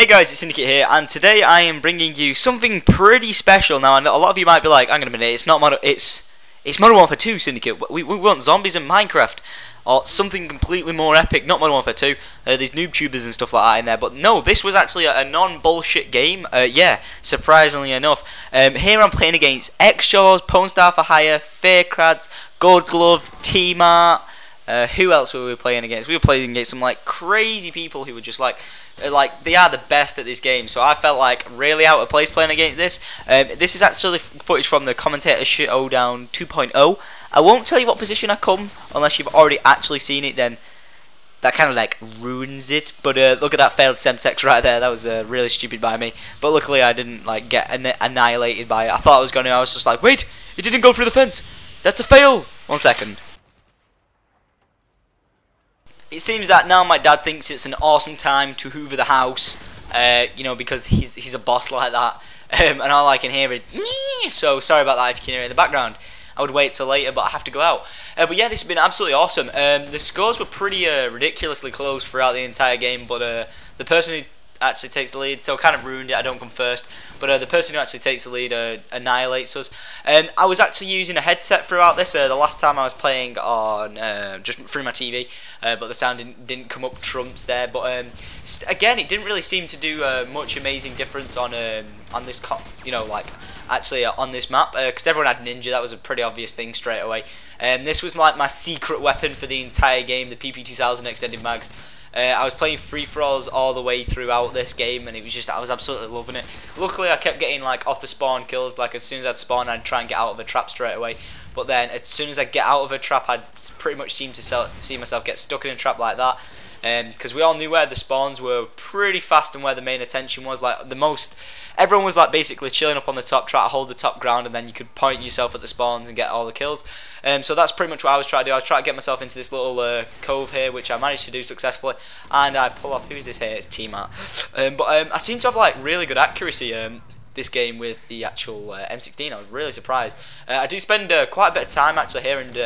Hey guys, it's Syndicate here, and today I am bringing you something pretty special. Now, a lot of you might be like, "Hang on a minute, it's not Modern, it's Modern Warfare 2, Syndicate. We want zombies in Minecraft, or something completely more epic. Not Modern Warfare 2. There's noob tubers and stuff like that in there, but no, this was actually a non-bullshit game. Yeah, surprisingly enough. Here I'm playing against xJawz, iPwnstar4hire, FearCrads, GoldGloveTV. Who else were we playing against? We were playing against some like crazy people who were just like they are the best at this game. So I felt like really out of place playing against this. This is actually footage from the commentator showdown 2.0. I won't tell you what position I come unless you've already actually seen it. Then that kind of like ruins it. But look at that failed Semtex right there. That was really stupid by me. But luckily I didn't like get annihilated by it. I thought I was going to. I was just like, wait, it didn't go through the fence. That's a fail. 1 second. It seems that now my dad thinks it's an awesome time to hoover the house, you know, because he's a boss like that, and all I can hear is "Nee!" So sorry about that if you can hear it in the background. I would wait till later, but I have to go out. But yeah, this has been absolutely awesome. The scores were pretty ridiculously close throughout the entire game, but the person who actually takes the lead, so kind of ruined it, I don't come first, but the person who actually takes the lead annihilates us. I was actually using a headset throughout this. The last time I was playing on just through my TV, but the sound didn't come up trumps there. But again, it didn't really seem to do much amazing difference on this, you know, like actually on this map, because everyone had ninja. That was a pretty obvious thing straight away. This was like my secret weapon for the entire game, the PP2000 extended mags. I was playing free-for-alls all the way throughout this game, and it was just, I was absolutely loving it. Luckily, I kept getting like off the spawn kills. Like as soon as I'd spawn, I'd try and get out of a trap straight away. But then, as soon as I get out of a trap, I'd pretty much seem to see myself get stuck in a trap like that. Because we all knew where the spawns were pretty fast and where the main attention was. Like everyone was like basically chilling up on the top, trying to hold the top ground, and then you could point yourself at the spawns and get all the kills. So that's pretty much what I was trying to do. I was trying to get myself into this little cove here, which I managed to do successfully, and I pull off. Who's this here? It's TmarTn. But I seem to have like really good accuracy this game with the actual M16. I was really surprised. I do spend quite a bit of time actually here, and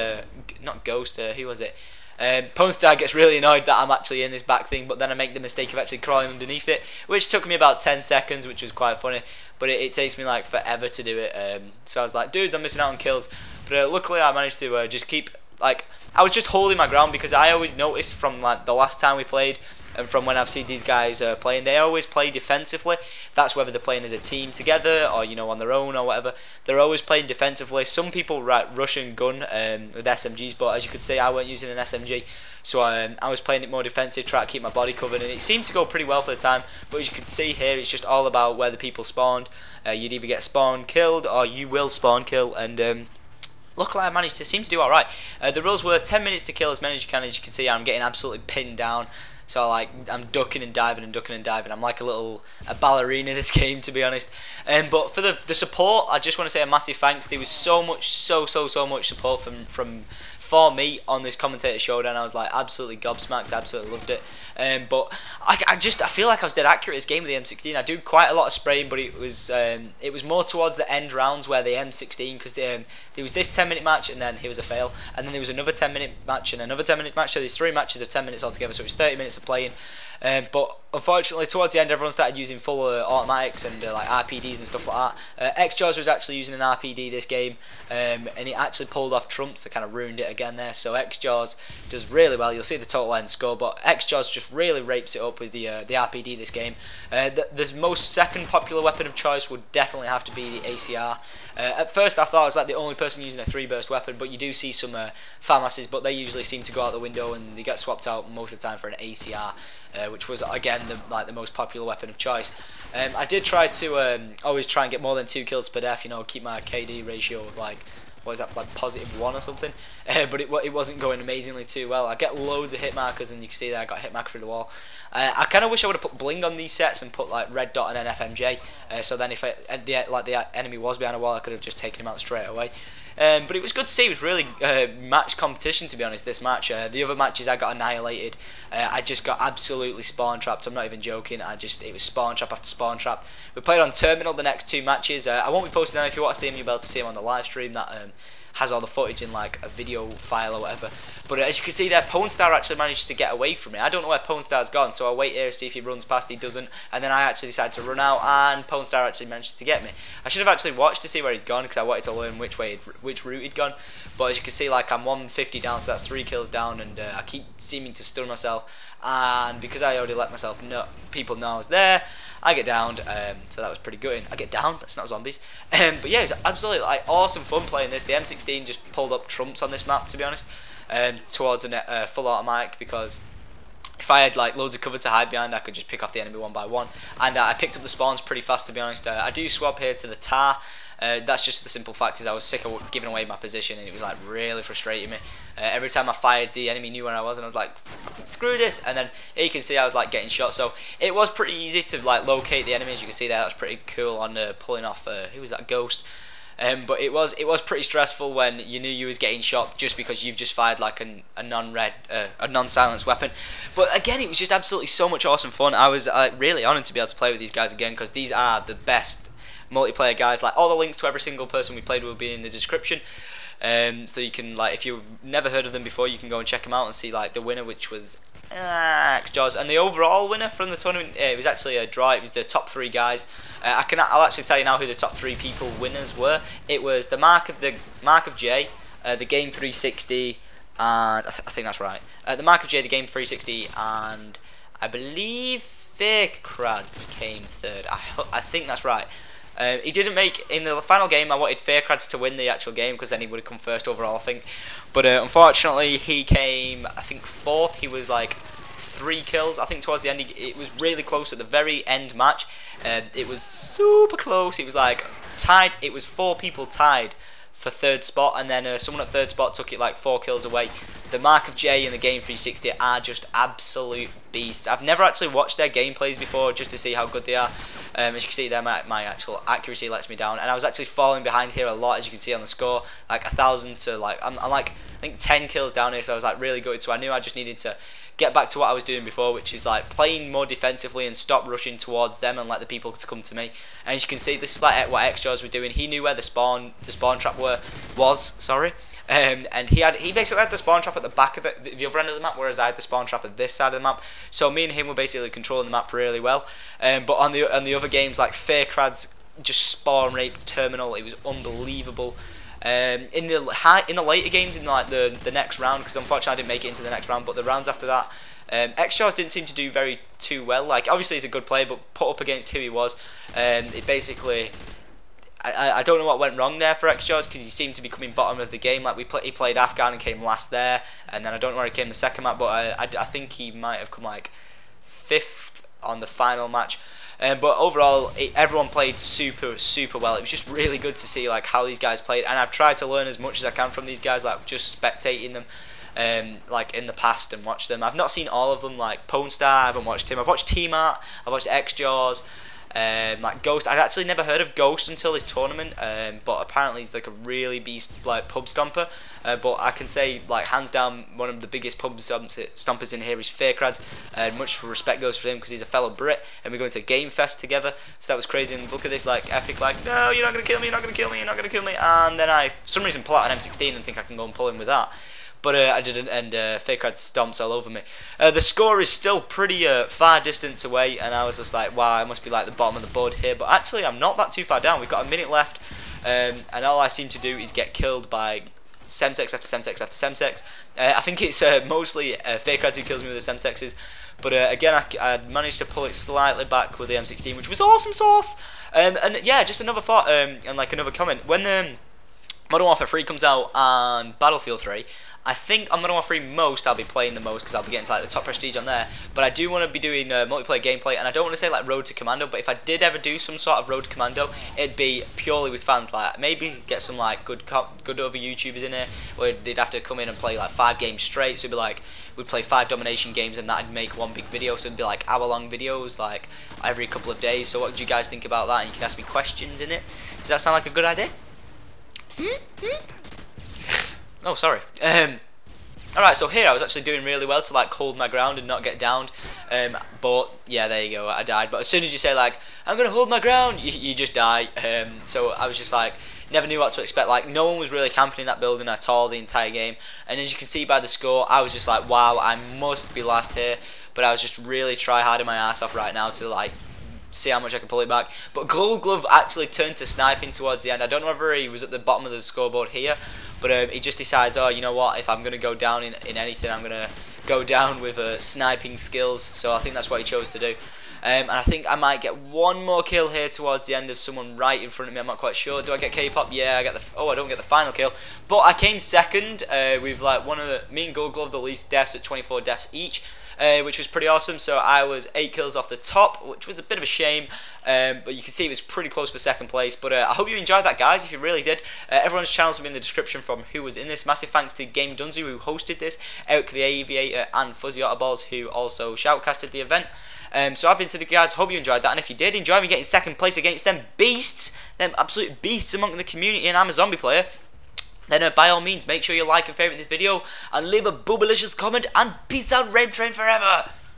not Ghost. Who was it? iPwnstar gets really annoyed that I'm actually in this back thing, but then I make the mistake of actually crawling underneath it, which took me about 10 seconds, which was quite funny, but it takes me like forever to do it. So I was like, dudes, I'm missing out on kills, but luckily I managed to just keep, like, I was just holding my ground, because I always noticed from like the last time we played, and from when I've seen these guys playing, they always play defensively. That's whether they're playing as a team together or, you know, on their own or whatever. They're always playing defensively. Some people rush and gun with SMGs, but as you could see, I weren't using an SMG, so I was playing it more defensive, trying to keep my body covered, and it seemed to go pretty well for the time. But as you can see here, it's just all about where the people spawned. You'd either get spawn killed or you will spawn kill, and luckily I managed to seem to do alright. The rules were 10 minutes to kill as many as you can. As you can see, I'm getting absolutely pinned down. So I'm ducking and diving and ducking and diving. I'm like a ballerina in this game, to be honest. But for the support, I just want to say a massive thanks. There was so much support for me on this commentator showdown. I was like absolutely gobsmacked, absolutely loved it. But I feel like I was dead accurate this game with the M16. I do quite a lot of spraying, but it was more towards the end rounds where the M16, because there was this 10-minute match, and then here was a fail, and then there was another 10-minute match and another 10-minute match. So there's 3 matches of 10 minutes altogether. So it was 30 minutes of playing. But unfortunately, towards the end, everyone started using full automatics and like RPDs and stuff like that. xJawz was actually using an RPD this game, and he actually pulled off trumps that kind of ruined it again there. So xJawz does really well. You'll see the total end score, but xJawz just really rapes it up with the RPD this game. The most second popular weapon of choice would definitely have to be the ACR. At first, I thought I was like the only person using a 3-burst weapon, but you do see some FAMASs, but they usually seem to go out the window and they get swapped out most of the time for an ACR. Which was again the most popular weapon of choice. I did try to always try and get more than 2 kills per death, you know, keep my KD ratio of like, what is that, like +1 or something, but it wasn't going amazingly too well. I get loads of hit markers, and you can see that I got hit marker through the wall. I kind of wish I would have put bling on these sets and put like red dot and an FMJ, so then if the enemy was behind a wall, I could have just taken him out straight away. But it was good to see. It was really match competition, to be honest, this match. The other matches I got annihilated. I just got absolutely spawn trapped. I'm not even joking. It was spawn trap after spawn trap. We played on Terminal the next 2 matches. I won't be posting them. If you want to see them, you'll be able to see them on the live stream that has all the footage in like a video file or whatever. But as you can see there, iPwnstar actually managed to get away from me. I don't know where iPwnstar's gone, so I'll wait here to see if he runs past. He doesn't, and then I actually decided to run out, and iPwnstar actually managed to get me. I should have actually watched to see where he'd gone, because I wanted to learn which route he'd gone. But as you can see, like, I'm 150 down, so that's 3 kills down, and I keep seeming to stun myself. And because I already let myself know, people know I was there, I get downed, so that was pretty good. I get downed, that's not zombies. But yeah, it was absolutely like awesome fun playing this. The M16 just pulled up trumps on this map, to be honest, towards a full automatic, because if I had like loads of cover to hide behind, I could just pick off the enemy one by one. And I picked up the spawns pretty fast, to be honest. I do swap here to the TAR. That's just the simple fact is I was sick of giving away my position, and it was like really frustrating me. Every time I fired, the enemy knew where I was, and I was like, screw this. And then here you can see I was like getting shot, so it was pretty easy to like locate the enemy. As you can see there, that was pretty cool on pulling off who was that, Ghost. But it was pretty stressful when you knew you was getting shot just because you've just fired like a non-silenced weapon. But again, it was just absolutely so much awesome fun. I was really honoured to be able to play with these guys again, because these are the best multiplayer guys. Like, all the links to every single person we played will be in the description. So you can, like, if you've never heard of them before, you can go and check them out and see like the winner, which was xJawz, and the overall winner from the tournament. It was actually a draw. It was the top 3 guys. I'll actually tell you now who the top 3 people winners were. It was the Mark of J, the Game 360, and I think that's right. The Mark of J, the Game 360, and I believe FearCrads came 3rd. I think that's right. He didn't make, in the final game I wanted FearCrads to win the actual game, because then he would have come 1st overall, I think. But unfortunately he came, I think, 4th. He was like 3 kills, I think, towards the end. It was really close at the very end match. It was super close. It was like tied. It was 4 people tied for 3rd spot, and then someone at 3rd spot took it like 4 kills away. The Mark of J and the Game 360 are just absolute beasts. I've never actually watched their gameplays before just to see how good they are. As you can see there, my actual accuracy lets me down, and I was actually falling behind here a lot, as you can see on the score, like 1,000 to like I'm like I think 10 kills down here, so I was like really good. So I knew I just needed to get back to what I was doing before, which is like playing more defensively and stop rushing towards them and let the people to come to me. And as you can see, this is like what xJawz were doing. He knew where the spawn trap was. Sorry. And he basically had the spawn trap at the back of the other end of the map, whereas I had the spawn trap at this side of the map. So me and him were basically controlling the map really well. But on the other games, like FearCrads, just spawn rape terminal, it was unbelievable. In the later games, in like the next round, because unfortunately I didn't make it into the next round, but the rounds after that, xJawz didn't seem to do too well. Like, obviously he's a good player, but put up against who he was, it basically, I don't know what went wrong there for xJawz, because he seemed to be coming bottom of the game. Like, he played Afghan and came last there, and then I don't know where he came the second map, but I think he might have come like 5th on the final match. But overall, everyone played super well. It was just really good to see like how these guys played, and I've tried to learn as much as I can from these guys, like just spectating them like in the past and watch them. I've not seen all of them, like iPwnstar, I haven't watched him. I've watched TmarTn, I've watched xJawz, like Ghost. I'd actually never heard of Ghost until this tournament, but apparently he's like a really beast like pub stomper. But I can say, like, hands down, one of the biggest pub stompers in here is FearCrads, and much respect goes for him because he's a fellow Brit, and we're going to Game Fest together, so that was crazy. And look at this like epic, like, no, you're not gonna kill me, you're not gonna kill me, you're not gonna kill me, and then I for some reason pull out an M16 and think I can go and pull him with that. But I didn't, and FearCrads stomps all over me. The score is still pretty far distance away, and I was just like, wow, I must be like the bottom of the board here. But actually, I'm not that too far down. We've got a minute left, and all I seem to do is get killed by Semtex after Semtex after Semtex. I think it's mostly FearCrads who kills me with the Semtexes. But again, I managed to pull it slightly back with the M16, which was awesome sauce. And yeah, just another thought, and like another comment. When Modern Warfare 3 comes out on Battlefield 3, I think on Modern Warfare 3 most, I'll be playing the most because I'll be getting to like the top prestige on there. But I do want to be doing multiplayer gameplay, and I don't want to say like Road to Commando, but if I did ever do some sort of Road to Commando, it'd be purely with fans. Like, maybe get some like good other YouTubers in here, where they'd have to come in and play like 5 games straight. So it'd be like, we'd play 5 domination games, and that'd make one big video. So it'd be like hour-long videos, like every couple of days. So what do you guys think about that? And you can ask me questions in it. Does that sound like a good idea? Oh, sorry. Alright, so here I was actually doing really well to like hold my ground and not get downed, but yeah, there you go, I died. But as soon as you say like, I'm gonna hold my ground, you just die. So I was just like, never knew what to expect. Like, no one was really camping in that building at all the entire game, and as you can see by the score, I was just like, wow, I must be last here. But I was just really try harding my ass off right now to like see how much I can pull it back. But GoldGlove actually turned to sniping towards the end. I don't know whether he was at the bottom of the scoreboard here, but he just decides, oh, you know what, if I'm going to go down in anything, I'm going to go down with sniping skills. So I think that's what he chose to do. And I think I might get one more kill here towards the end of someone right in front of me. I'm not quite sure. Do I get KPopp? Yeah, I get the. Oh, I don't get the final kill, but I came second with like me and GoldGlove the least deaths at 24 deaths each. Which was pretty awesome. So I was 8 kills off the top, which was a bit of a shame, but you can see it was pretty close for second place. But I hope you enjoyed that, guys. If you really did, everyone's channels will be in the description from who was in this. Massive thanks to Game Dunzu who hosted this, Eric the Aviator, and Fuzzy Otterballs who also shoutcasted the event. So I've been Syndicate, guys. Hope you enjoyed that, and if you did enjoy me getting second place against them beasts, them absolute beasts among the community, and I'm a zombie player, then by all means, make sure you like and favourite this video, and leave a boobalicious comment, and peace out, Rape Train forever!